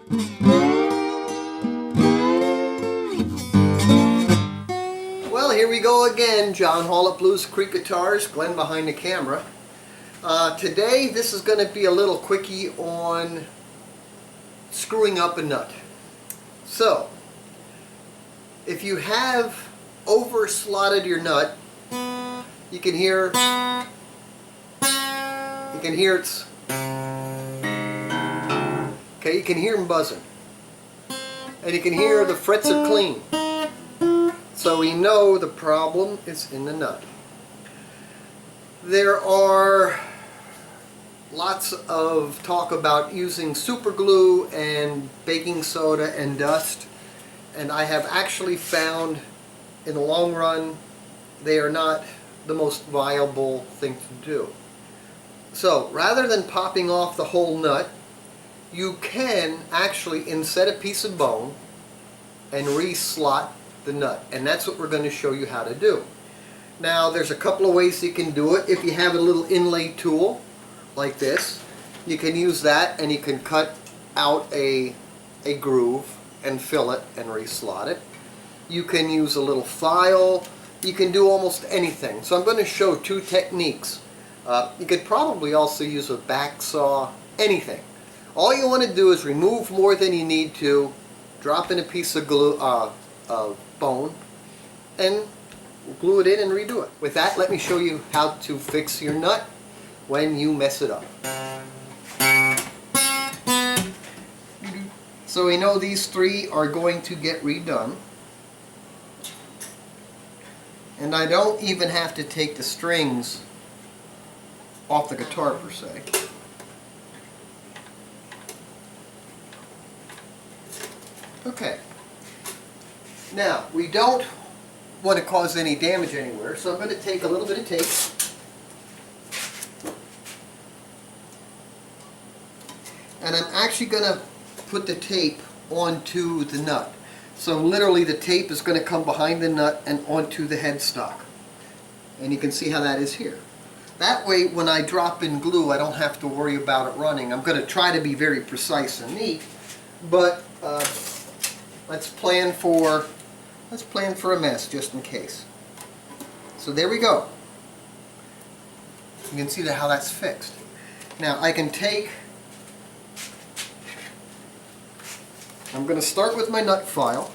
Well, here we go again. John Hall at Blues Creek Guitars, Glenn behind the camera. Today this is going to be a little quickie on screwing up a nut. So, if you have over slotted your nut, you can hear it's, okay, you can hear them buzzing. And you can hear the frets are clean. So we know the problem is in the nut. There are lots of talk about using super glue and baking soda and dust, and I have actually found in the long run they are not the most viable thing to do. So rather than popping off the whole nut, you can actually inset a piece of bone and re-slot the nut, and that's what we're going to show you how to do. Now there's a couple of ways you can do it. If you have a little inlay tool like this, you can use that and you can cut out a groove and fill it and re-slot it. You can use a little file. You can do almost anything. So I'm going to show two techniques. You could probably also use a back saw, anything. All you want to do is remove more than you need to, drop in a piece of glue, bone, and glue it in and redo it. With that, let me show you how to fix your nut when you mess it up. So we know these three are going to get redone. And I don't even have to take the strings off the guitar per se. Okay. Now, we don't want to cause any damage anywhere, so I'm going to take a little bit of tape and I'm actually going to put the tape onto the nut. So literally the tape is going to come behind the nut and onto the headstock. And you can see how that is here. That way when I drop in glue I don't have to worry about it running. I'm going to try to be very precise and neat, but let's plan for a mess just in case. So there we go. You can see how that's fixed. Now I can take, I'm going to start with my nut file,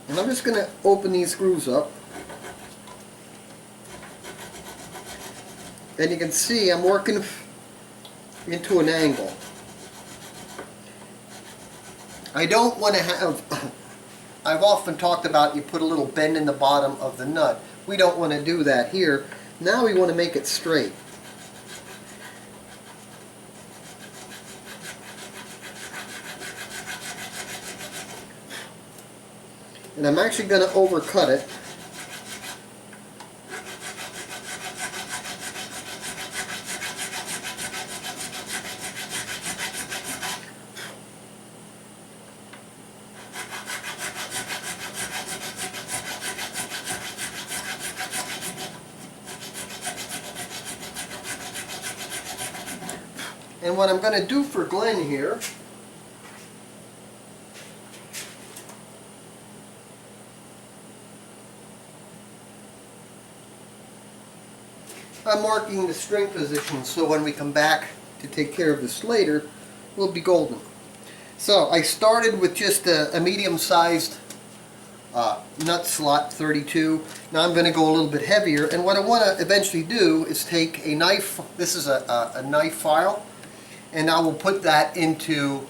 and I'm just going to open these grooves up. And you can see I'm working into an angle. I don't want to have, I've often talked about you put a little bend in the bottom of the nut. We don't want to do that here. Now we want to make it straight. And I'm actually going to overcut it. And what I'm going to do for Glenn here, I'm marking the string position so when we come back to take care of this later, we'll be golden. So I started with just a medium-sized nut slot, 32. Now I'm going to go a little bit heavier, and what I want to eventually do is take a knife. This is a knife file, and I will put that into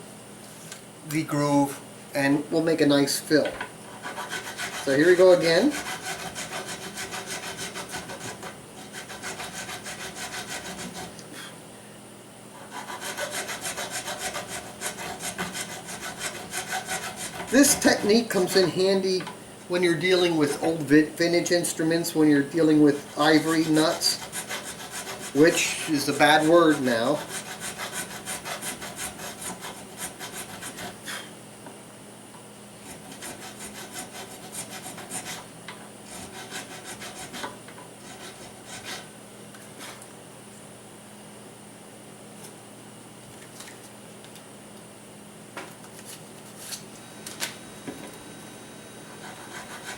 the groove and we'll make a nice fill. So here we go again. This technique comes in handy when you're dealing with old vintage instruments, when you're dealing with ivory nuts, which is a bad word now.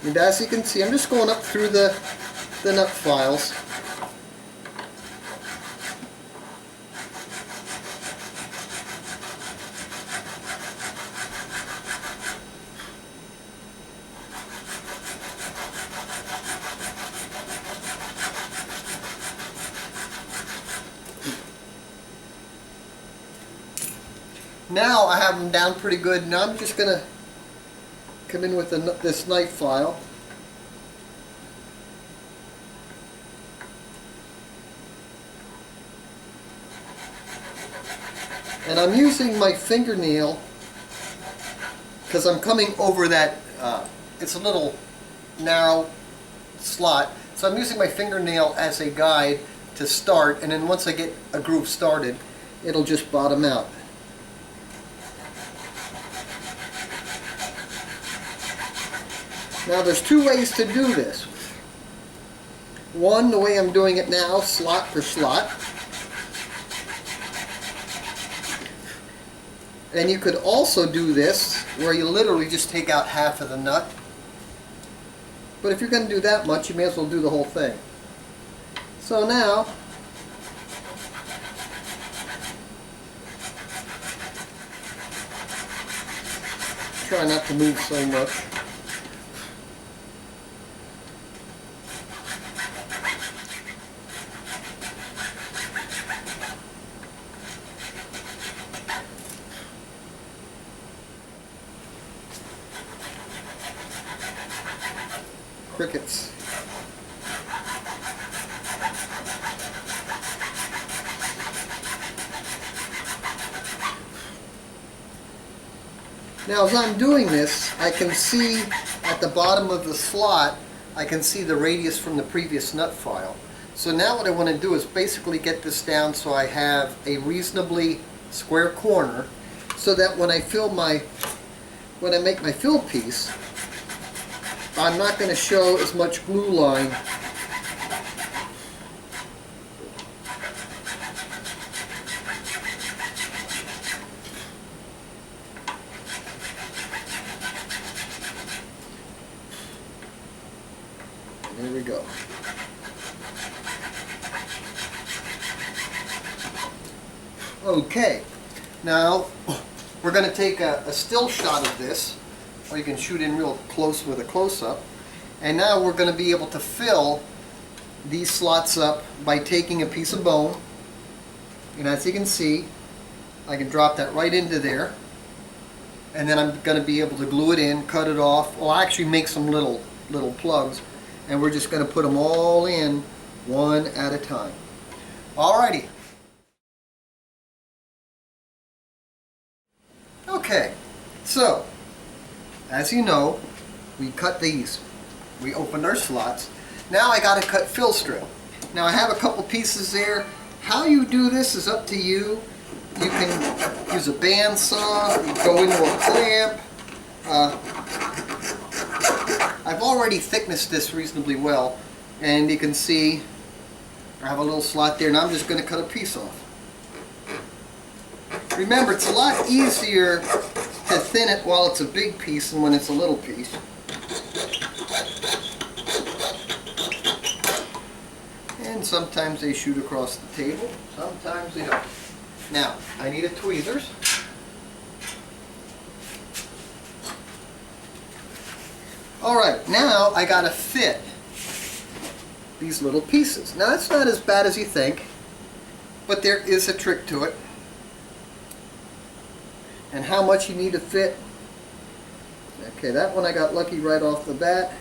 And as you can see, I'm just going up through the nut files. Now I have them down pretty good. Now I'm just going to come in with this knife file. And I'm using my fingernail because I'm coming over that, it's a little narrow slot. So I'm using my fingernail as a guide to start, and then once I get a groove started, it'll just bottom out. Now there's two ways to do this. One, the way I'm doing it now, slot for slot. And you could also do this where you literally just take out half of the nut. But if you're going to do that much, you may as well do the whole thing. So now, try not to move so much. Crickets. Now as I'm doing this, I can see at the bottom of the slot, I can see the radius from the previous nut file. So now what I want to do is basically get this down so I have a reasonably square corner, so that when I make my fill piece, I'm not going to show as much glue line. There we go. Okay, now we're going to take a still shot of this, or you can shoot in real close with a close-up. And now we're going to be able to fill these slots up by taking a piece of bone. And as you can see, I can drop that right into there. And then I'm going to be able to glue it in, cut it off. Well, I'll actually make some little plugs. And we're just going to put them all in one at a time. Alrighty. Okay, so as you know, we cut these. We opened our slots. Now I got to cut fill strip. Now I have a couple pieces there. How you do this is up to you. You can use a bandsaw, go into a clamp. I've already thicknessed this reasonably well, and you can see I have a little slot there, and I'm just going to cut a piece off. Remember, it's a lot easier to thin it while it's a big piece than when it's a little piece. And sometimes they shoot across the table, sometimes they don't. Now, I need a tweezers. Alright, now I gotta fit these little pieces. Now that's not as bad as you think, but there is a trick to it. And how much you need to fit. Okay, that one I got lucky right off the bat.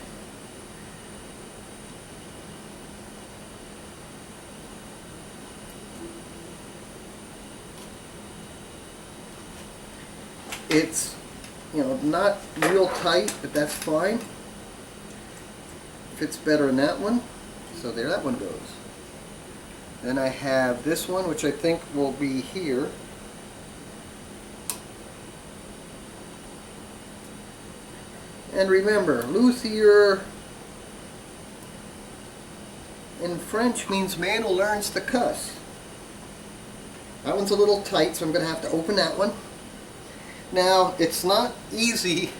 It's, not real tight, but that's fine. Fits better in that one. So there that one goes. Then I have this one, which I think will be here. And remember, luthier in French means man who learns to cuss. That one's a little tight, so I'm going to have to open that one. Now, it's not easy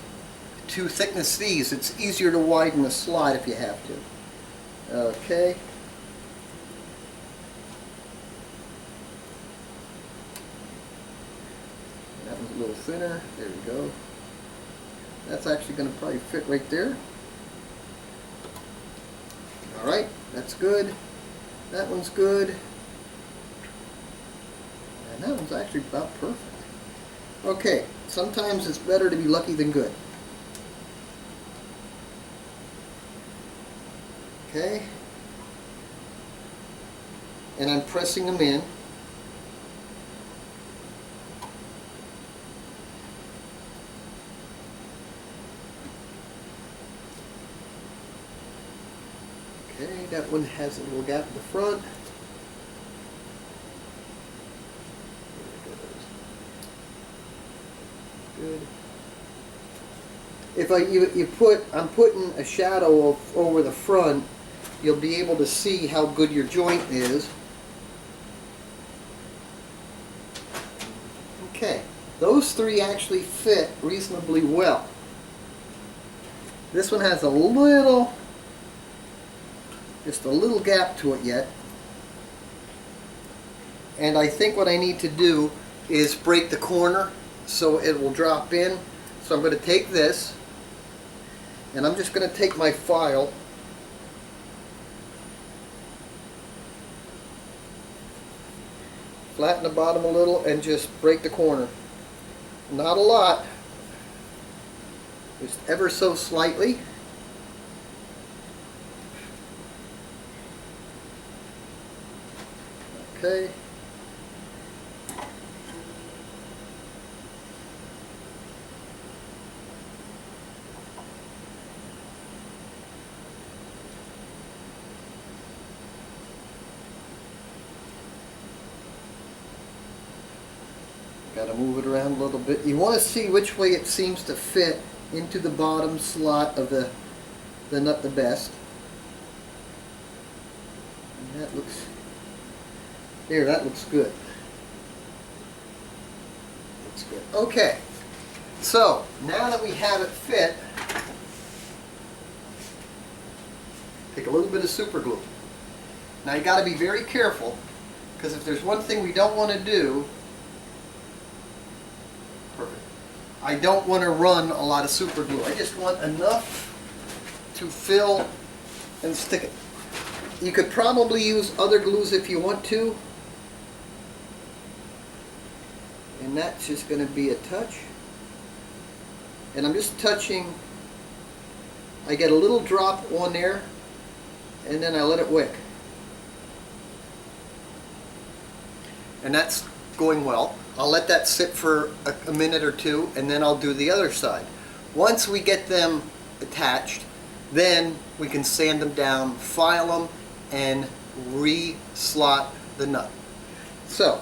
to thickness these. It's easier to widen the slot if you have to. Okay. That one's a little thinner. There we go. That's actually going to probably fit right there. Alright, that's good. That one's good. And that one's actually about perfect. Okay, sometimes it's better to be lucky than good. Okay. And I'm pressing them in. Okay, that one has a little gap in the front. Good. If I'm putting a shadow over the front, you'll be able to see how good your joint is. Okay, those three actually fit reasonably well. This one has just a little gap to it yet. And I think what I need to do is break the corner so it will drop in. So I'm going to take this, and I'm just going to take my file, flatten the bottom a little, and just break the corner. Not a lot, just ever so slightly. Okay. Got to move it around a little bit. You want to see which way it seems to fit into the bottom slot of the nut the best. And that looks, there, that looks good. Looks good. Okay, so now that we have it fit, take a little bit of super glue. Now you got to be very careful, because if there's one thing we don't want to do, I don't want to run a lot of super glue. I just want enough to fill and stick it. You could probably use other glues if you want to. And that's just going to be a touch. And I'm just touching. I get a little drop on there, and then I let it wick. And that's going well. I'll let that sit for a minute or two, and then I'll do the other side. Once we get them attached, then we can sand them down, file them, and re-slot the nut. So,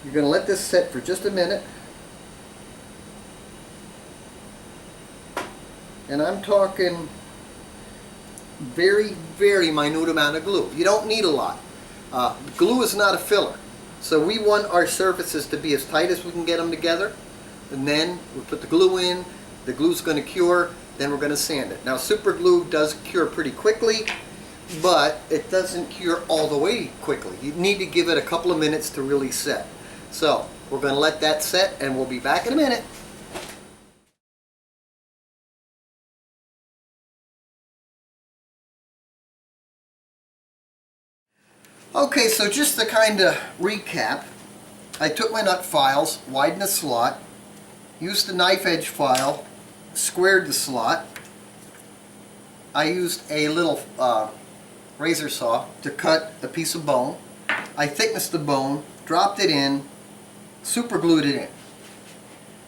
you're going to let this sit for just a minute. And I'm talking very, very minute amount of glue. You don't need a lot. Glue is not a filler. So we want our surfaces to be as tight as we can get them together, and then we put the glue in, the glue's going to cure, then we're going to sand it. Now super glue does cure pretty quickly, but it doesn't cure all the way quickly. You need to give it a couple of minutes to really set. So we're going to let that set, and we'll be back in a minute. Okay, so just to kind of recap, I took my nut files, widened the slot, used the knife edge file, squared the slot. I used a little razor saw to cut a piece of bone. I thicknessed the bone, dropped it in, super glued it in.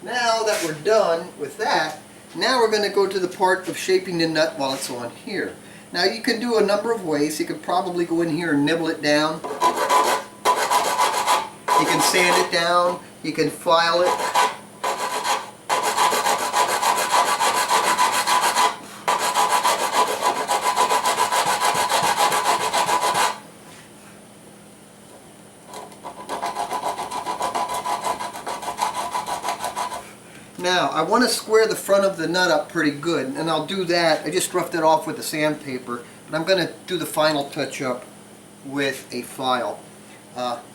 Now that we're done with that, now we're going to go to the part of shaping the nut while it's on here. Now you can do a number of ways. You could probably go in here and nibble it down. You can sand it down. You can file it. Now, I want to square the front of the nut up pretty good, and I'll do that. I just roughed it off with the sandpaper, but I'm going to do the final touch-up with a file.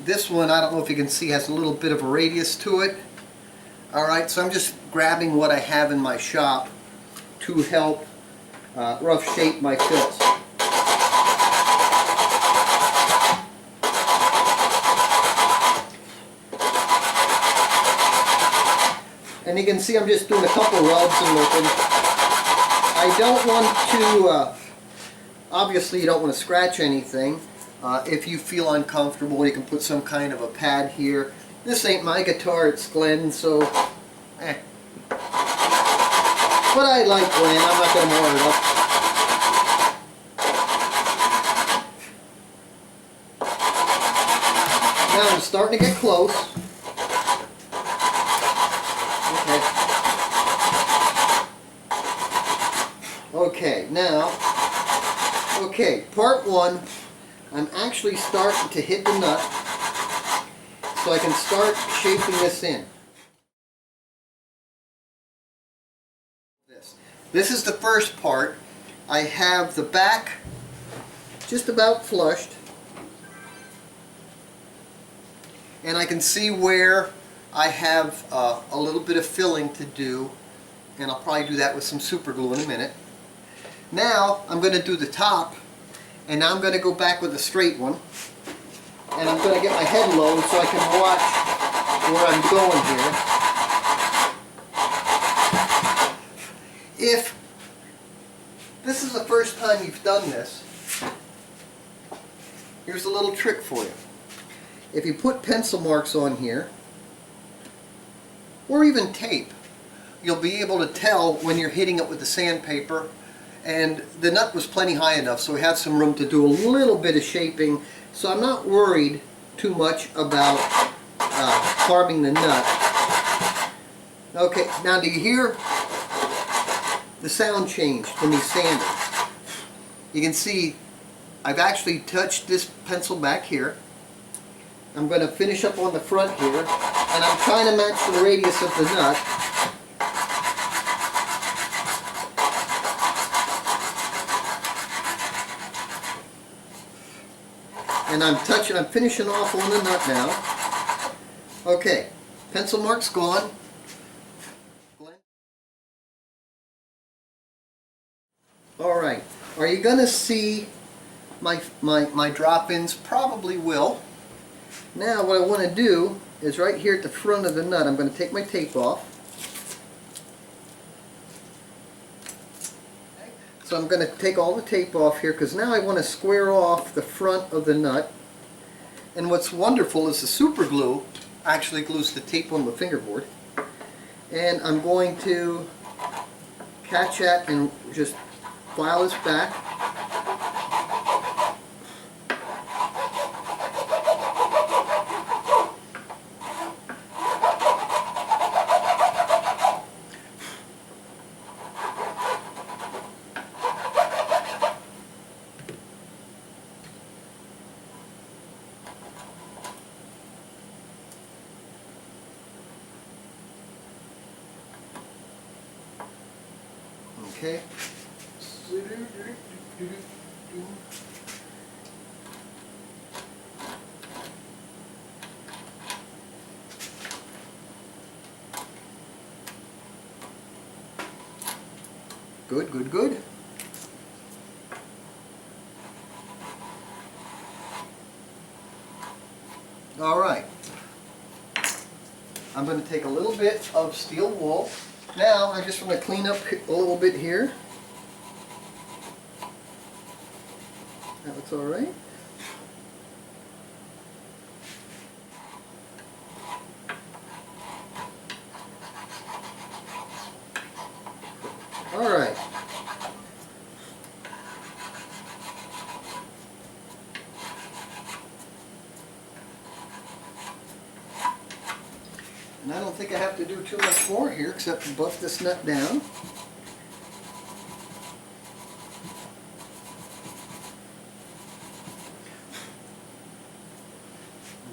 This one, I don't know if you can see, has a little bit of a radius to it. Alright, so I'm just grabbing what I have in my shop to help rough shape my fills. And you can see I'm just doing a couple rubs and looking. I don't want to, obviously you don't want to scratch anything. If you feel uncomfortable, you can put some kind of a pad here. This ain't my guitar, it's Glenn's, so But I like Glenn, I'm not going to mar it up. Now I'm starting to get close. Okay, now, part one, I'm actually starting to hit the nut so I can start shaping this in. This is the first part. I have the back just about flushed, and I can see where I have a little bit of filling to do, and I'll probably do that with some super glue in a minute. Now I'm going to do the top, and now I'm going to go back with a straight one, and I'm going to get my head low so I can watch where I'm going here. If this is the first time you've done this, here's a little trick for you. If you put pencil marks on here, or even tape, you'll be able to tell when you're hitting it with the sandpaper. And the nut was plenty high enough, so we had some room to do a little bit of shaping, so I'm not worried too much about carving the nut. Okay, now do you hear the sound change from me sanding? You can see I've actually touched this pencil back here. I'm going to finish up on the front here, and I'm trying to match the radius of the nut. And I'm finishing off on the nut now. Okay, pencil mark's gone. Alright, are you going to see my drop-ins? Probably will. Now what I want to do is right here at the front of the nut, I'm going to take my tape off. So I'm going to take all the tape off here because now I want to square off the front of the nut. And what's wonderful is the super glue actually glues the tape on the fingerboard. And I'm going to catch that and just file this back. Okay. Good, good, good. All right. I'm going to take a little bit of steel wool. Now I just want to clean up a little bit here. That looks all right. All right. And I don't think I have to do too much more here except to buff this nut down.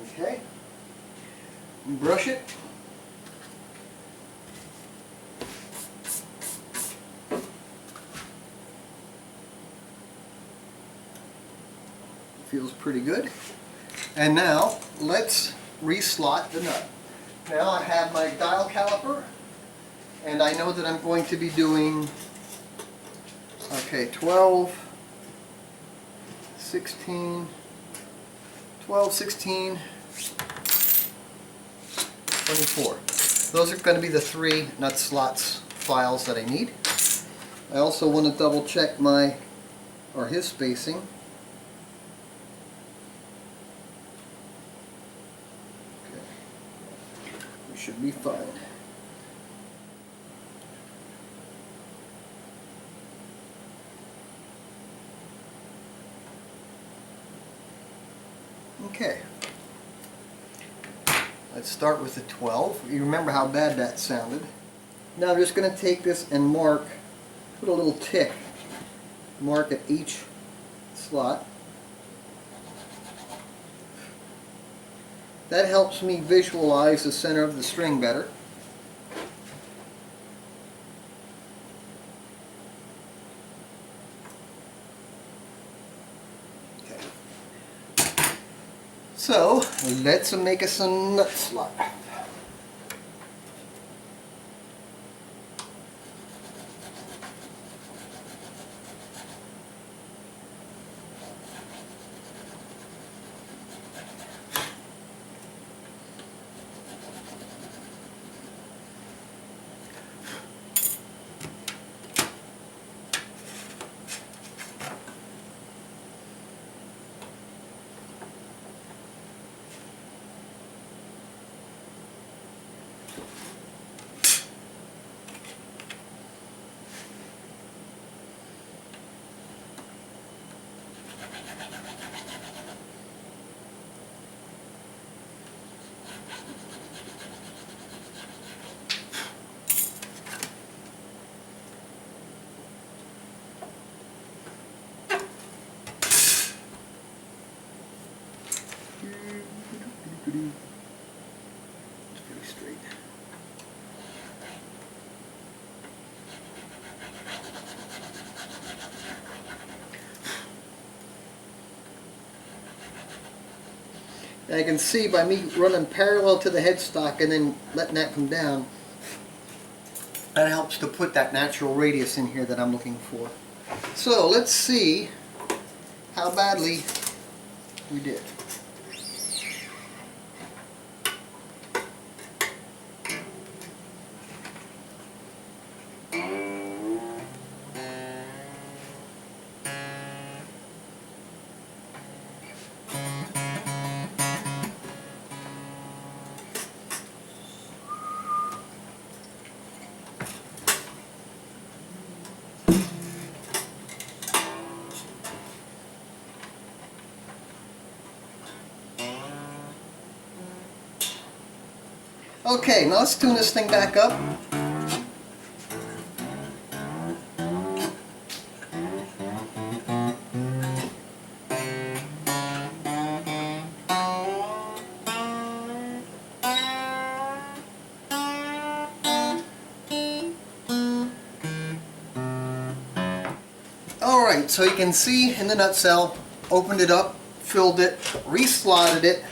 Okay. Brush it. feels pretty good. And now let's reslot the nut. Now I have my dial caliper, and I know that I'm going to be doing, okay, 12, 16, 12, 16, 24. Those are going to be the 3 nut slots files that I need. I also want to double check his spacing. Okay. We should be fine. Okay. Let's start with the 12. You remember how bad that sounded. Now I'm just going to take this and put a little tick, mark at each slot. That helps me visualize the center of the string better. Okay. So let's make us a nut slot. It's pretty straight. And I can see by me running parallel to the headstock and then letting that come down, that helps to put that natural radius in here that I'm looking for. So let's see how badly we did. Okay, now let's tune this thing back up. Alright, so you can see in the nutshell, opened it up, filled it, reslotted it,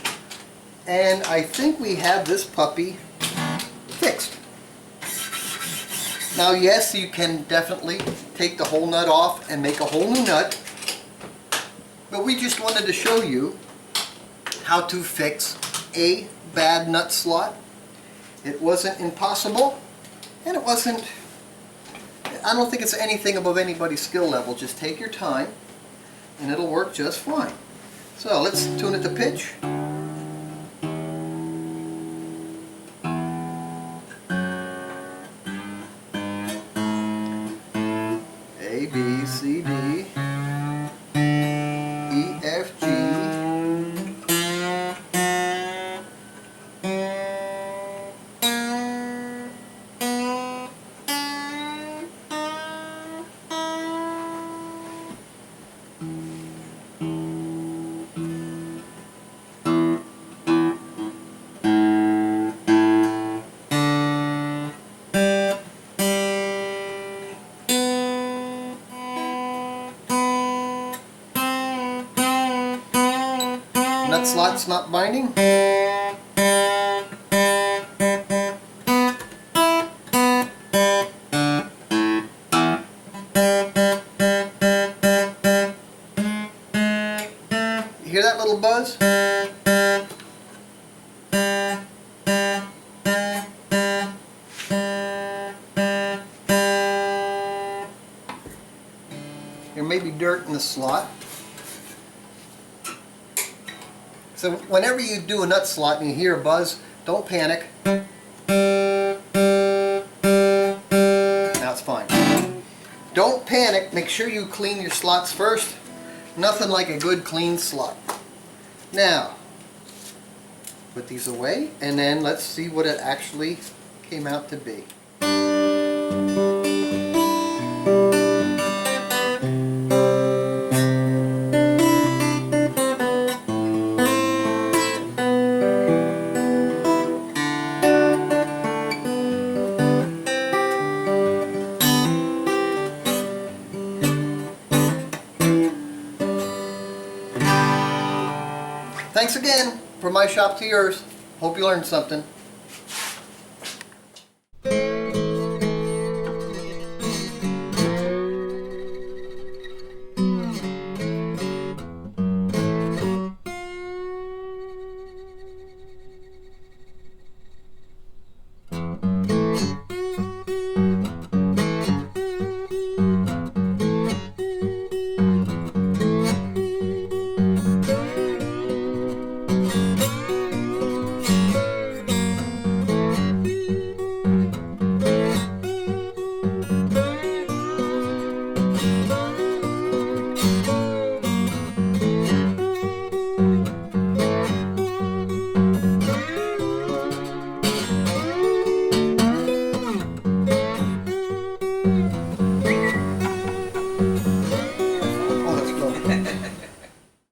and I think we have this puppy fixed. Now yes, you can definitely take the whole nut off and make a whole new nut, but we just wanted to show you how to fix a bad nut slot. It wasn't impossible, and it wasn't, I don't think it's anything above anybody's skill level. Just take your time and it'll work just fine. So let's tune it to pitch. A, B, C, D, E, F, G. That slot's not binding. You hear that little buzz? There may be dirt in the slot. So whenever you do a nut slot and you hear a buzz, don't panic. Now it's fine. Don't panic. Make sure you clean your slots first. Nothing like a good clean slot. Now, put these away and then let's see what it actually came out to be. Thanks again. From my shop to yours. Hope you learned something.